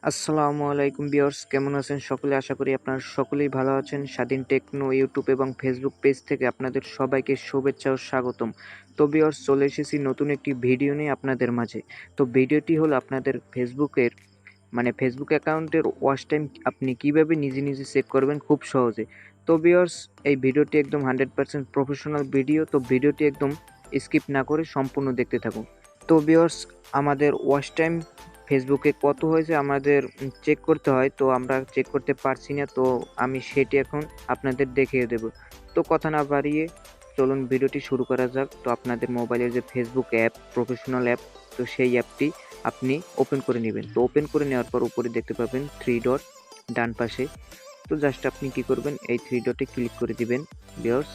আসসালামু আলাইকুম ভিউয়ার্স, কেমন আছেন সকলে? আশা করি আপনারা সকলেই ভালো আছেন। স্বাধীন টেকনো ইউটিউব এবং ফেসবুক পেজ থেকে আপনাদের সবাইকে শুভেচ্ছা ও স্বাগতম। তো ভিউয়ার্স, চলে এসেছি নতুন একটি ভিডিও নিয়ে আপনাদের মাঝে। তো ভিডিওটি হলো আপনাদের ফেসবুকের ফেসবুক অ্যাকাউন্টের ওয়াচ টাইম আপনি কিভাবে নিজে নিজে চেক করবেন খুব সহজে। তো ভিউয়ার্স, এই ভিডিওটি একদম 100% প্রফেশনাল ভিডিও। তো ভিডিওটি একদম স্কিপ না করে সম্পূর্ণ দেখতে থাকুন। তো ভিউয়ার্স, আমাদের ওয়াচ টাইম ফেসবুকে কত হয়েছে আমাদের চেক করতে হয়। তো আমরা চেক করতে পারছি না। তো আমি সেটি এখন আপনাদের দেখিয়ে দেব। তো কথা না বাড়িয়ে চলুন ভিডিওটি শুরু করা যাক। তো আপনাদের মোবাইলের যে ফেসবুক অ্যাপ, প্রফেশনাল অ্যাপ, তো সেই অ্যাপটি আপনি ওপেন করে নেবেন। তো ওপেন করে নেওয়ার পর উপরে দেখতে পাবেন 3 ডট ডান পাশে। তো জাস্ট আপনি কি করবেন, এই 3 ডটে ক্লিক করে দিবেন। ভিউয়ার্স,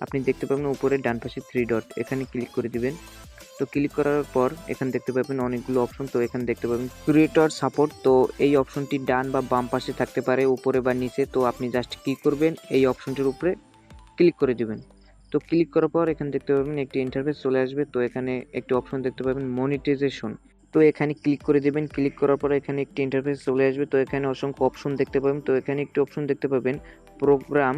আপনি দেখতে পাবেন উপরে ডান পাশে 3 ডট, এখানে ক্লিক করে দিবেন। তো ক্লিক করার পর এখানে দেখতে পাবেন অনেকগুলো অপশন। তো এখানে দেখতে পাবেন ক্রিয়েটর সাপোর্ট। তো এই অপশনটি ডান বা বাম পাশে থাকতে পারে, উপরে বা নিচে। তো আপনি জাস্ট কি করবেন, এই অপশনটির উপরে ক্লিক করে দিবেন। তো ক্লিক করার পর এখানে দেখতে পাবেন একটি ইন্টারফেস চলে আসবে। তো এখানে একটি অপশন দেখতে পাবেন মনিটাইজেশন। তো এখানে ক্লিক করে দিবেন। ক্লিক করার পর এখানে একটি ইন্টারফেস চলে আসবে। তো এখানে অসংখ্য অপশন দেখতে পাবেন। তো এখানে একটি অপশন দেখতে পাবেন প্রোগ্রাম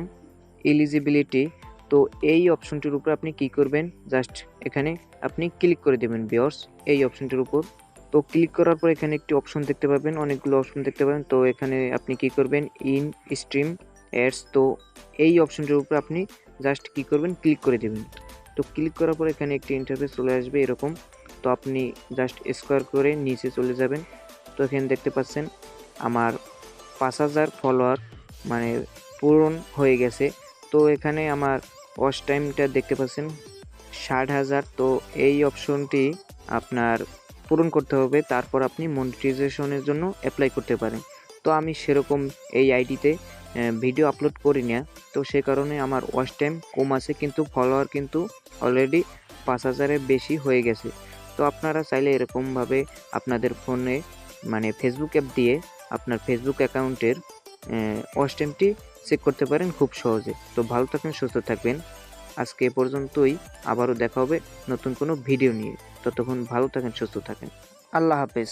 এলিজিবিলিটি। তো এই অপশনটির উপর আপনি কি করবেন, জাস্ট এখানে আপনি ক্লিক করে দেবেন ভিউয়ার্স, এই অপশনটির উপর। তো ক্লিক করার পর এখানে একটি অপশন দেখতে পাবেন, অনেকগুলো অপশন দেখতে পাবেন। তো এখানে আপনি কি করবেন, ইন স্ট্রিম অ্যাডস। তো এই অপশনটির উপর আপনি জাস্ট কি করবেন, ক্লিক করে দেবেন। তো ক্লিক করার পর এখানে একটি ইন্টারফেস চলে আসবে এরকম। তো আপনি জাস্ট স্ক্রল করে নিচে চলে যাবেন। তো এখানে দেখতে পাচ্ছেন আমার 5000 ফলোয়ার মানে পূরণ হয়ে গেছে। তো এখানে আমার ওয়াচ টাইমটা দেখতে পাচ্ছেন 60,000। তো এই অপশনটি আপনার পূরণ করতে হবে, তারপর আপনি মনিটাইজেশনের জন্য অ্যাপ্লাই করতে পারেন। তো আমি সেরকম এই আইডিতে ভিডিও আপলোড করি না। তো সে কারণে আমার ওয়াচ টাইম কম আছে, কিন্তু ফলোয়ার কিন্তু অলরেডি 5000-এর বেশি হয়ে গেছে। তো আপনারা চাইলে এরকমভাবে আপনাদের ফোনে ফেসবুক অ্যাপ দিয়ে আপনার ফেসবুক অ্যাকাউন্টের ওয়াচ টাইমটি চেক করতে পারেন খুব সহজে। তো ভালো থাকবেন, সুস্থ থাকবেন। আজকে এ পর্যন্তই। আবারও দেখা হবে নতুন কোনো ভিডিও নিয়ে। ততক্ষণ ভালো থাকেন, সুস্থ থাকেন। আল্লাহ হাফেজ।